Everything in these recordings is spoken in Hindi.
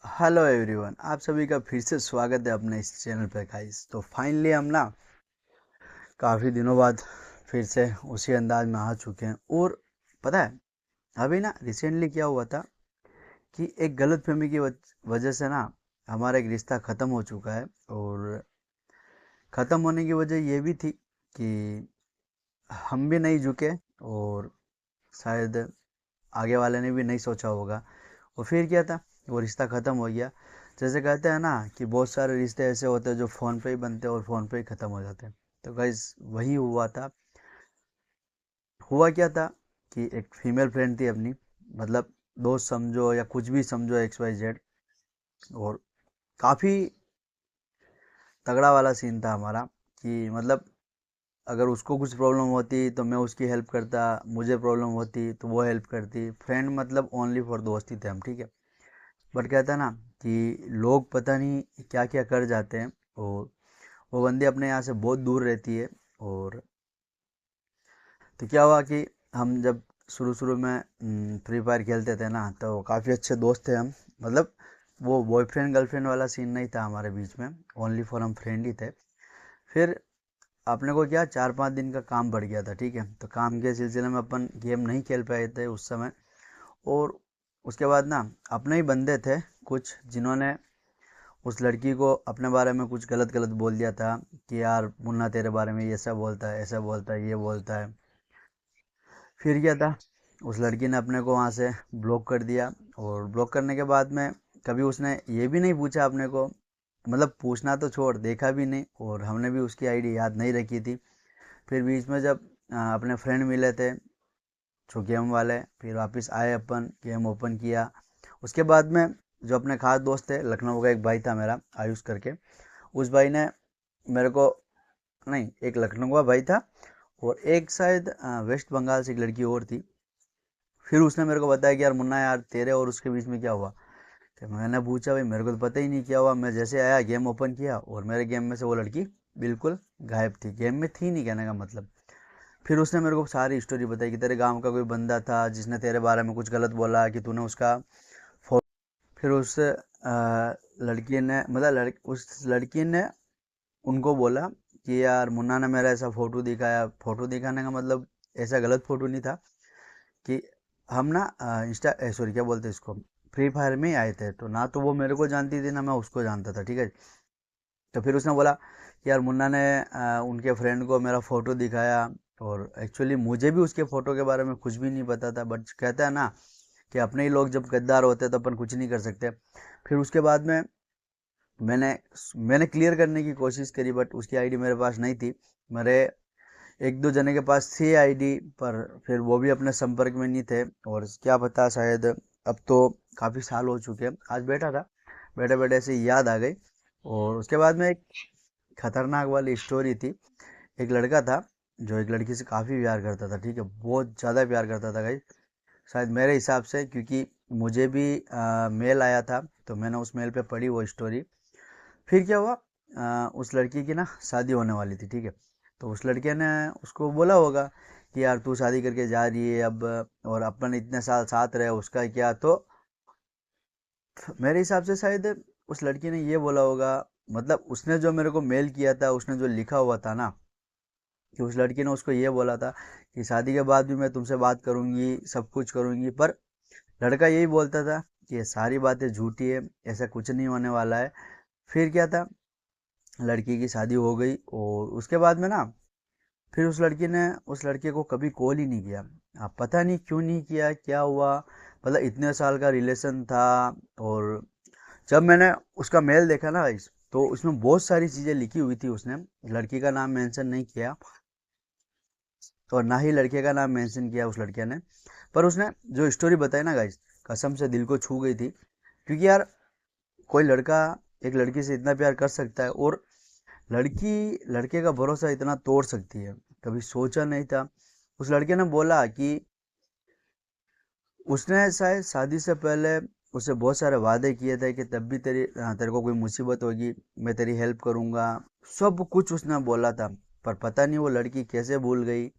हेलो एवरीवन, आप सभी का फिर से स्वागत है अपने इस चैनल पे गाइस। तो फाइनली हम ना काफ़ी दिनों बाद फिर से उसी अंदाज में आ चुके हैं। और पता है, अभी ना रिसेंटली क्या हुआ था कि एक गलतफहमी की वजह से ना हमारा एक रिश्ता ख़त्म हो चुका है। और ख़त्म होने की वजह ये भी थी कि हम भी नहीं झुके और शायद आगे वाले ने भी नहीं सोचा होगा। और फिर क्या था, वो रिश्ता ख़त्म हो गया। जैसे कहते हैं ना कि बहुत सारे रिश्ते ऐसे होते हैं जो फ़ोन पे ही बनते हैं और फ़ोन पे ही ख़त्म हो जाते हैं। तो गाइस वही हुआ था। हुआ क्या था कि एक फीमेल फ्रेंड थी अपनी, मतलब दोस्त समझो या कुछ भी समझो, एक्स वाई जेड। और काफ़ी तगड़ा वाला सीन था हमारा कि मतलब अगर उसको कुछ प्रॉब्लम होती तो मैं उसकी हेल्प करता, मुझे प्रॉब्लम होती तो वो हेल्प करती। फ्रेंड मतलब ओनली फॉर दोस्ती थे हम, ठीक है। बट कहता है ना कि लोग पता नहीं क्या क्या कर जाते हैं। और वो बंदी अपने यहाँ से बहुत दूर रहती है। और तो क्या हुआ कि हम जब शुरू शुरू में फ्री फायर खेलते थे ना, तो काफ़ी अच्छे दोस्त थे हम। मतलब वो बॉयफ्रेंड गर्लफ्रेंड वाला सीन नहीं था हमारे बीच में, ओनली फॉर हम फ्रेंड ही थे। फिर अपने को क्या 4-5 दिन का काम बढ़ गया था, ठीक है। तो काम के सिलसिले में अपन गेम नहीं खेल पाए थे उस समय। और उसके बाद ना अपने ही बंदे थे कुछ, जिन्होंने उस लड़की को अपने बारे में कुछ गलत गलत बोल दिया था कि यार मुन्ना तेरे बारे में ये ऐसा बोलता है, ऐसा बोलता है, ये बोलता है। फिर क्या था, उस लड़की ने अपने को वहाँ से ब्लॉक कर दिया। और ब्लॉक करने के बाद में कभी उसने ये भी नहीं पूछा अपने को, मतलब पूछना तो छोड़, देखा भी नहीं। और हमने भी उसकी आईडी याद नहीं रखी थी। फिर बीच में जब अपने फ्रेंड मिले थे जो गेम वाले, फिर वापस आए, अपन गेम ओपन किया। उसके बाद में जो अपने खास दोस्त थे, लखनऊ का एक भाई था मेरा, आयुष करके, उस भाई ने मेरे को, नहीं, एक लखनऊ का भाई था और एक शायद वेस्ट बंगाल से एक लड़की और थी। फिर उसने मेरे को बताया कि यार मुन्ना, यार तेरे और उसके बीच में क्या हुआ। तो मैंने पूछा, भाई मेरे को तो पता ही नहीं क्या हुआ। मैं जैसे आया गेम ओपन किया और मेरे गेम में से वो लड़की बिल्कुल गायब थी, गेम में थी नहीं, कहने का मतलब। फिर उसने मेरे को सारी स्टोरी बताई कि तेरे गांव का कोई बंदा था जिसने तेरे बारे में कुछ गलत बोला, कि तूने उसका फिर उस लड़की ने, मतलब उस लड़की ने उनको बोला कि यार मुन्ना ने मेरा ऐसा फ़ोटो दिखाया। फ़ोटो दिखाने का मतलब ऐसा गलत फ़ोटो नहीं था कि हम ना इंस्टा, सॉरी क्या बोलते हैं इसको, फ्री फायर में ही आए थे। तो ना तो वो मेरे को जानती थी ना मैं उसको जानता था, ठीक है। तो फिर उसने बोला कि यार मुन्ना ने उनके फ्रेंड को मेरा फ़ोटो दिखाया। और एक्चुअली मुझे भी उसके फ़ोटो के बारे में कुछ भी नहीं पता था। बट कहता है ना कि अपने ही लोग जब गद्दार होते हैं तो अपन कुछ नहीं कर सकते। फिर उसके बाद में मैंने मैंने क्लियर करने की कोशिश करी, बट उसकी आईडी मेरे पास नहीं थी। मेरे एक दो जने के पास थी आईडी, पर फिर वो भी अपने संपर्क में नहीं थे। और क्या पता, शायद अब तो काफ़ी साल हो चुके हैं। आज बैठा था, बैठे बैठे ऐसे ही याद आ गई। और उसके बाद में एक खतरनाक वाली स्टोरी थी। एक लड़का था जो एक लड़की से काफ़ी प्यार करता था, ठीक है, बहुत ज़्यादा प्यार करता था गाइस। शायद मेरे हिसाब से, क्योंकि मुझे भी मेल आया था तो मैंने उस मेल पे पढ़ी वो स्टोरी। फिर क्या हुआ, उस लड़की की ना शादी होने वाली थी, ठीक है। तो उस लड़के ने उसको बोला होगा कि यार तू शादी करके जा रही है अब, और अपन इतने साल साथ रहे, उसका क्या। तो मेरे हिसाब से शायद उस लड़की ने ये बोला होगा, मतलब उसने जो मेरे को मेल किया था, उसने जो लिखा हुआ था ना, कि उस लड़की ने उसको ये बोला था कि शादी के बाद भी मैं तुमसे बात करूंगी, सब कुछ करूंगी। पर लड़का यही बोलता था कि ये सारी बातें झूठी है, ऐसा कुछ नहीं होने वाला है। फिर क्या था, लड़की की शादी हो गई और उसके बाद में ना फिर उस लड़की ने उस लड़के को कभी कॉल ही नहीं किया। अब पता नहीं क्यों नहीं किया, क्या हुआ। मतलब इतने साल का रिलेशन था। और जब मैंने उसका मेल देखा ना इस, तो उसमें बहुत सारी चीज़ें लिखी हुई थी। उसने लड़की का नाम मेंशन नहीं किया और ना ही लड़के का नाम मेंशन किया उस लड़के ने। पर उसने जो स्टोरी बताई ना गाइस, कसम से दिल को छू गई थी। क्योंकि यार कोई लड़का एक लड़की से इतना प्यार कर सकता है, और लड़की लड़के का भरोसा इतना तोड़ सकती है, कभी सोचा नहीं था। उस लड़के ने बोला कि उसने शायद शादी से पहले उसे बहुत सारे वादे किए थे कि तब भी तेरे को कोई मुसीबत होगी मैं तेरी हेल्प करूंगा, सब कुछ उसने बोला था। पर पता नहीं वो लड़की कैसे भूल गई,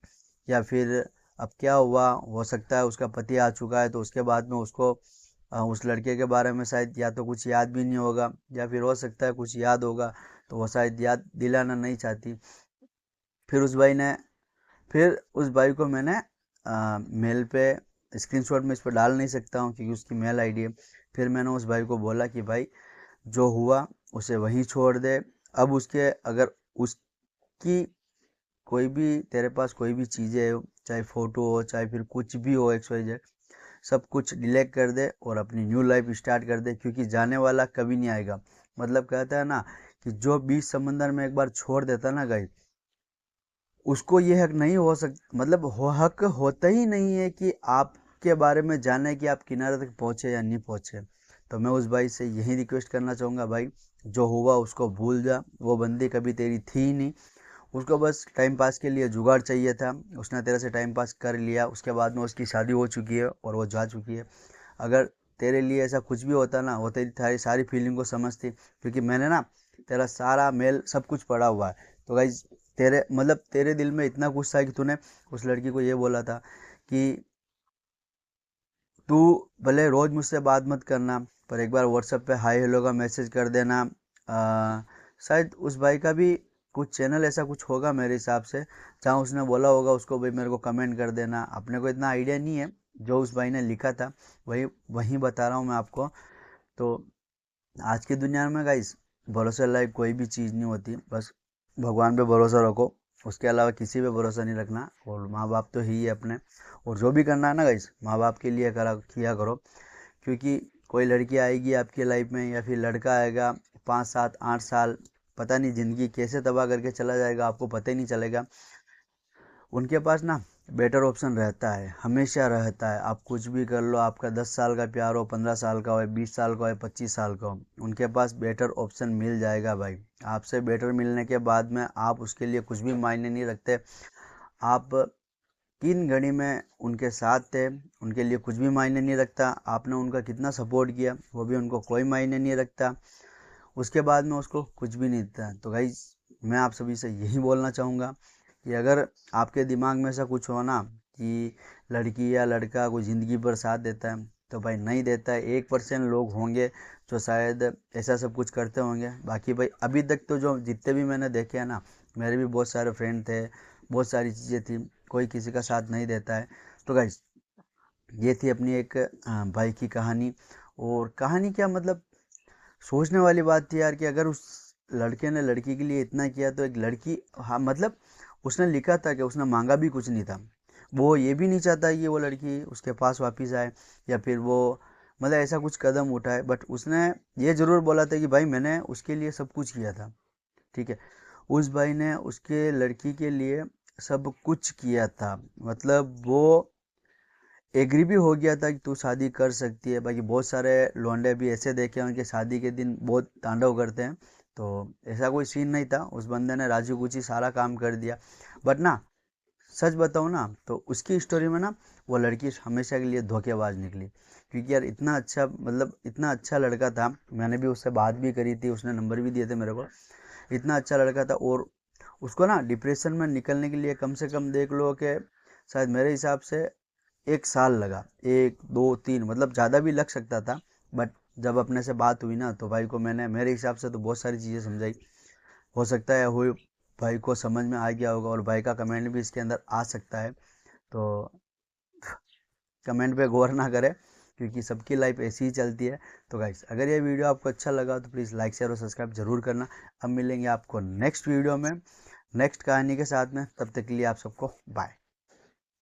या फिर अब क्या हुआ। हो सकता है उसका पति आ चुका है तो उसके बाद में उसको उस लड़के के बारे में शायद या तो कुछ याद भी नहीं होगा, या फिर हो सकता है कुछ याद होगा तो वो शायद याद दिलाना नहीं चाहती। फिर उस भाई ने फिर उस भाई को मैंने मेल पे स्क्रीनशॉट में इस पर डाल नहीं सकता हूँ क्योंकि उसकी मेल आईडी है। फिर मैंने उस भाई को बोला कि भाई जो हुआ उसे वहीं छोड़ दे। अब उसके अगर उसकी कोई भी तेरे पास कोई भी चीज़ें हो, चाहे फ़ोटो हो चाहे फिर कुछ भी हो XYZ, सब कुछ डिलीट कर दे और अपनी न्यू लाइफ स्टार्ट कर दे, क्योंकि जाने वाला कभी नहीं आएगा। मतलब कहता है ना कि जो बीच समंदर में एक बार छोड़ देता ना गाइस, उसको ये हक नहीं हो मतलब हक होता ही नहीं है कि आपके बारे में जाने कि आप किनारे तक पहुँचे या नहीं पहुँचे। तो मैं उस भाई से यही रिक्वेस्ट करना चाहूँगा, भाई जो हुआ उसको भूल जा। वो बंदी कभी तेरी थी ही नहीं, उसको बस टाइम पास के लिए जुगाड़ चाहिए था, उसने तेरे से टाइम पास कर लिया। उसके बाद में उसकी शादी हो चुकी है और वो जा चुकी है। अगर तेरे लिए ऐसा कुछ भी होता ना, वो तेरी सारी सारी फीलिंग को समझती, क्योंकि मैंने ना तेरा सारा मेल सब कुछ पढ़ा हुआ है। तो गाइज तेरे मतलब तेरे दिल में इतना कुछ था कि तूने उस लड़की को ये बोला था कि तू भले रोज़ मुझसे बात मत करना, पर एक बार व्हाट्सएप पे हाय हेलो का मैसेज कर देना। शायद उस भाई का भी कुछ चैनल ऐसा कुछ होगा मेरे हिसाब से, जहाँ उसने बोला होगा उसको भाई मेरे को कमेंट कर देना। अपने को इतना आइडिया नहीं है, जो उस भाई ने लिखा था वही वही बता रहा हूँ मैं आपको। तो आज की दुनिया में गाइस भरोसे लायक कोई भी चीज़ नहीं होती, बस भगवान पे भरोसा रखो, उसके अलावा किसी पे भरोसा नहीं रखना। और माँ बाप तो ही है अपने, और जो भी करना है ना गाइस माँ बाप के लिए करा किया करो। क्योंकि कोई लड़की आएगी आपकी लाइफ में या फिर लड़का आएगा, 5 7 8 साल पता नहीं ज़िंदगी कैसे तबाह करके चला जाएगा, आपको पता ही नहीं चलेगा। उनके पास ना बेटर ऑप्शन रहता है, हमेशा रहता है। आप कुछ भी कर लो, आपका 10 साल का प्यार हो, 15 साल का हो, 20 साल का हो, 25 साल का हो, उनके पास बेटर ऑप्शन मिल जाएगा भाई। आपसे बेटर मिलने के बाद में आप उसके लिए कुछ भी मायने नहीं रखते। आप किन घड़ी में उनके साथ थे, उनके लिए कुछ भी मायने नहीं रखता। आपने उनका कितना सपोर्ट किया वो भी उनको कोई मायने नहीं रखता। उसके बाद में उसको कुछ भी नहीं देता। तो गाइज मैं आप सभी से यही बोलना चाहूँगा कि अगर आपके दिमाग में ऐसा कुछ हो ना कि लड़की या लड़का कोई ज़िंदगी भर साथ देता है, तो भाई नहीं देता है। 1% लोग होंगे जो शायद ऐसा सब कुछ करते होंगे। बाकी भाई अभी तक तो जो जितने भी मैंने देखे हैं ना, मेरे भी बहुत सारे फ्रेंड थे, बहुत सारी चीज़ें थी, कोई किसी का साथ नहीं देता है। तो गाइज ये थी अपनी एक भाई की कहानी। और कहानी क्या मतलब, सोचने वाली बात थी यार कि अगर उस लड़के ने लड़की के लिए इतना किया तो एक लड़की, हाँ मतलब उसने लिखा था कि उसने मांगा भी कुछ नहीं था। वो ये भी नहीं चाहता कि वो लड़की उसके पास वापस आए या फिर वो मतलब ऐसा कुछ कदम उठाए, बट उसने ये ज़रूर बोला था कि भाई मैंने उसके लिए सब कुछ किया था। ठीक है, उस भाई ने उसके लड़की के लिए सब कुछ किया था। मतलब वो एग्री भी हो गया था कि तू शादी कर सकती है। बाकी बहुत सारे लौंडे भी ऐसे देखे हैं उनके शादी के दिन बहुत तांडव करते हैं, तो ऐसा कोई सीन नहीं था। उस बंदे ने राजू गुची सारा काम कर दिया। बट ना सच बताऊँ ना तो उसकी स्टोरी में ना वो लड़की हमेशा के लिए धोखेबाज निकली। क्योंकि यार इतना अच्छा मतलब इतना अच्छा लड़का था, मैंने भी उससे बात भी करी थी, उसने नंबर भी दिए थे मेरे को। इतना अच्छा लड़का था और उसको ना डिप्रेशन में निकलने के लिए कम से कम देख लो कि शायद मेरे हिसाब से 1 साल लगा, 1 2 3 मतलब ज़्यादा भी लग सकता था। बट जब अपने से बात हुई ना तो भाई को मैंने मेरे हिसाब से तो बहुत सारी चीज़ें समझाई। हो सकता है हुई भाई को समझ में आ गया होगा, और भाई का कमेंट भी इसके अंदर आ सकता है। तो कमेंट पे गौर ना करें, क्योंकि सबकी लाइफ ऐसी ही चलती है। तो गाइस अगर ये वीडियो आपको अच्छा लगा तो प्लीज़ लाइक शेयर और सब्सक्राइब जरूर करना। अब मिलेंगे आपको नेक्स्ट वीडियो में नेक्स्ट कहानी के साथ में, तब तक के लिए आप सबको बाय।